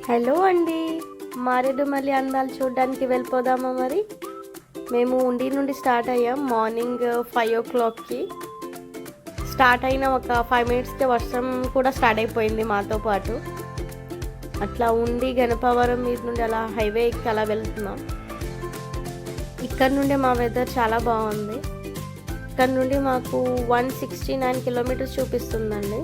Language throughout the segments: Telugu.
హలో అండి. మారేడుమల్లి అందాలు చూడడానికి వెళ్ళిపోదామా మరి? మేము ఉండి నుండి స్టార్ట్ అయ్యాం మార్నింగ్ 5 o'clockకి. స్టార్ట్ అయిన ఒక 5 minutesకే వర్షం కూడా స్టార్ట్ అయిపోయింది మాతో పాటు. అట్లా ఉండి గణపవరం మీద నుండి అలా హైవే ఎక్కి అలా వెళ్తున్నాం. ఇక్కడ నుండి మా వెదర్ చాలా బాగుంది. ఇక్కడ నుండి మాకు 169 kilometers చూపిస్తుందండి.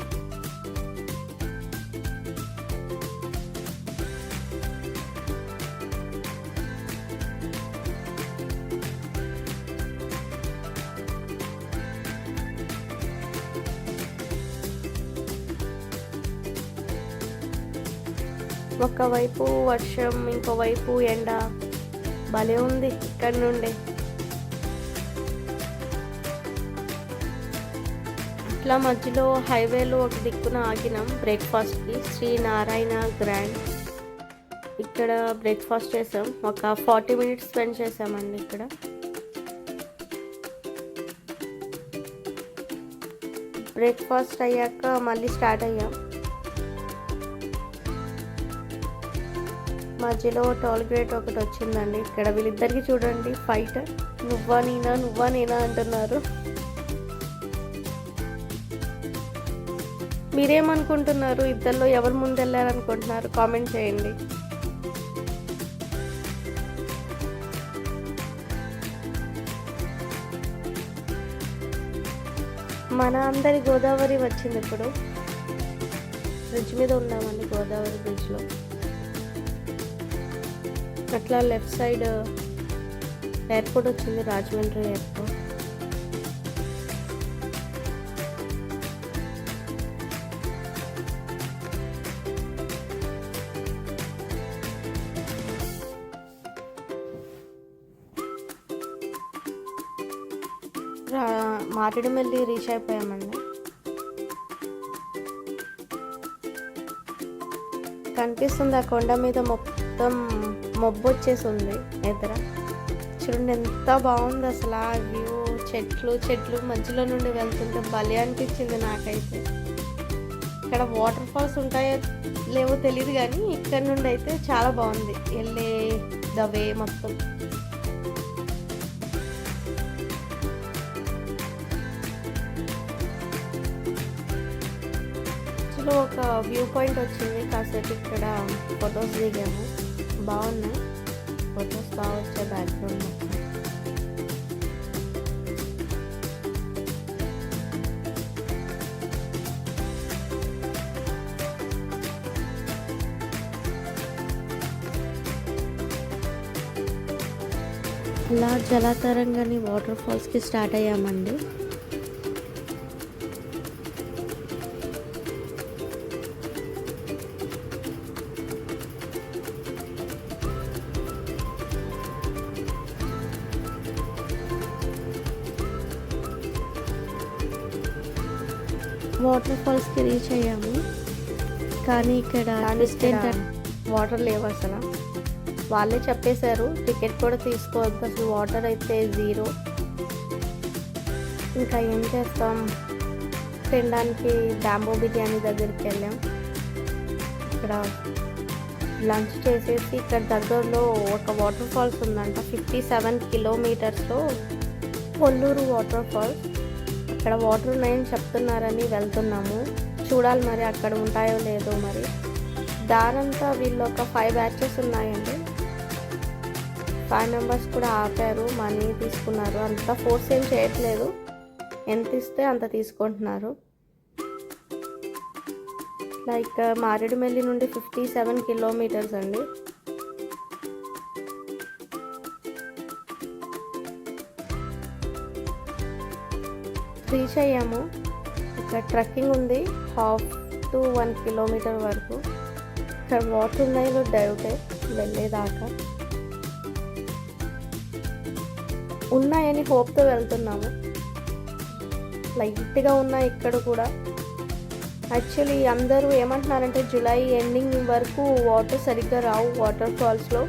ఒకవైపు వర్షం, ఇంకోవైపు ఎండ, భలే ఉంది ఇక్కడ నుండి. ఇట్లా మధ్యలో హైవేలో ఒక దిక్కున ఆగినాం బ్రేక్ఫాస్ట్కి. శ్రీ నారాయణ గ్రాండ్. ఇక్కడ బ్రేక్ఫాస్ట్ చేసాం. ఒక 40 minutes స్పెండ్ చేసామండి ఇక్కడ. బ్రేక్ఫాస్ట్ అయ్యాక మళ్ళీ స్టార్ట్ అయ్యాం. మధ్యలో టోల్ గేట్ ఒకటి వచ్చిందండి. ఇక్కడ వీళ్ళిద్దరికి చూడండి ఫైట్. నువ్వా నేనా అంటున్నారు. మీరేమనుకుంటున్నారు? ఇద్దరిలో ఎవరు ముందు వెళ్ళారనుకుంటున్నారు? కామెంట్ చేయండి. మన అందరి గోదావరి వచ్చింది ఇప్పుడు. బ్రిడ్జ్ మీద ఉన్నామండి, గోదావరి బ్రిడ్జ్లో. అట్లా లెఫ్ట్ సైడ్ ఎయిర్పోర్ట్ వచ్చింది, రాజమండ్రి ఎయిర్పోర్ట్. మారేడుమల్లి రీచ్ అయిపోయామండి. కనిపిస్తుంది ఆ కొండ మీద మొత్తం మబ్బు వచ్చేసి ఉంది ఎదుర. చూడండి ఎంత బాగుంది అసలు ఆ వ్యూ. చెట్లు మధ్యలో నుండి వెళ్తుంటే భలే అనిపించింది నాకైతే. ఇక్కడ వాటర్ ఫాల్స్ ఉంటాయో లేవో తెలియదు, కానీ ఇక్కడ నుండి అయితే చాలా బాగుంది వెళ్ళే దవే మొత్తం. ఒక వ్యూ పాయింట్ వచ్చింది, కాసేపు ఇక్కడ ఫొటోస్ దిగాము. బాగున్నాయి ఫొటోస్, బాగా వచ్చాయి బ్యాక్గ్రౌండ్ మొత్తం. ఇలా జలతరంగాని వాటర్ ఫాల్స్కి స్టార్ట్ అయ్యామండి. వాటర్ ఫాల్స్కి రీచ్ అయ్యాము, కానీ ఇక్కడ వాటర్ లేవు అసలు. వాళ్ళే చెప్పేశారు టికెట్ కూడా తీసుకోవద్దు అసలు, వాటర్ అయితే 0. ఇంకా ఏం చేస్తాం, తినడానికి బ్యాంబో బిర్యానీ దగ్గరికి వెళ్ళాం. ఇక్కడ లంచ్ చేసేసి ఇక్కడ దగ్గరలో ఒక వాటర్ ఫాల్స్ ఉందంట, 57 kilometersలో కొల్లూరు వాటర్ ఫాల్స్. అక్కడ వాటర్ ఉన్నాయని చెప్తున్నారని వెళ్తున్నాము. చూడాలి మరి అక్కడ ఉంటాయో లేదో. మరి దారంతా వీళ్ళు ఒక 5 batches ఉన్నాయండి. 5 members కూడా ఆపారు, మనీ తీసుకున్నారు. అంతా ఫోర్స్ ఏం చేయట్లేదు, ఎంత ఇస్తే అంత తీసుకుంటున్నారు. లైక్ మారేడుమల్లి నుండి 57 kilometers అండి. రీచ్ అయ్యాము. ఇక్కడ ట్రెక్కింగ్ ఉంది 1/2 to 1 kilometer వరకు. ఇక్కడ వాటర్ ఉన్నాయో డౌటే వెళ్ళేదాకా. ఉన్నాయని హోప్తో వెళ్తున్నాము. లైట్గా ఉన్నాయి ఇక్కడ కూడా. యాక్చువల్లీ అందరూ ఏమంటున్నారంటే జూలై ఎండింగ్ వరకు వాటర్ సరిగ్గా రావు వాటర్ ఫాల్స్లో.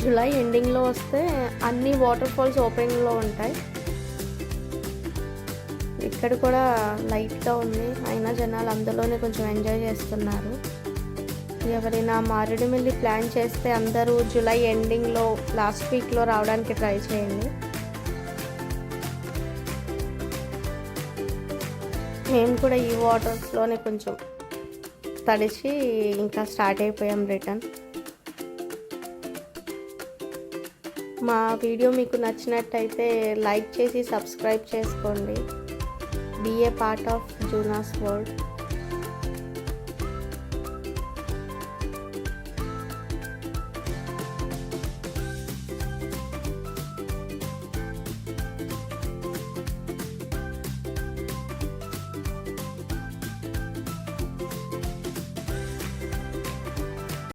జూలై ఎండింగ్లో వస్తే అన్ని వాటర్ ఫాల్స్ ఓపెన్లో ఉంటాయి. ఇక్కడ కూడా లైట్గా ఉంది, అయినా జనాలు అందులోనే కొంచెం ఎంజాయ్ చేస్తున్నారు. ఎవరైనా మారేడుమిల్లి ప్లాన్ చేస్తే అందరూ జూలై ఎండింగ్లో లాస్ట్ వీక్లో రావడానికి ట్రై చేయండి. మేము కూడా ఈ వాటర్స్లోనే కొంచెం తడిచి ఇంకా స్టార్ట్ అయిపోయాం రిటర్న్. మా వీడియో మీకు నచ్చినట్టయితే లైక్ చేసి సబ్స్క్రైబ్ చేసుకోండి. Be a part of Junas world.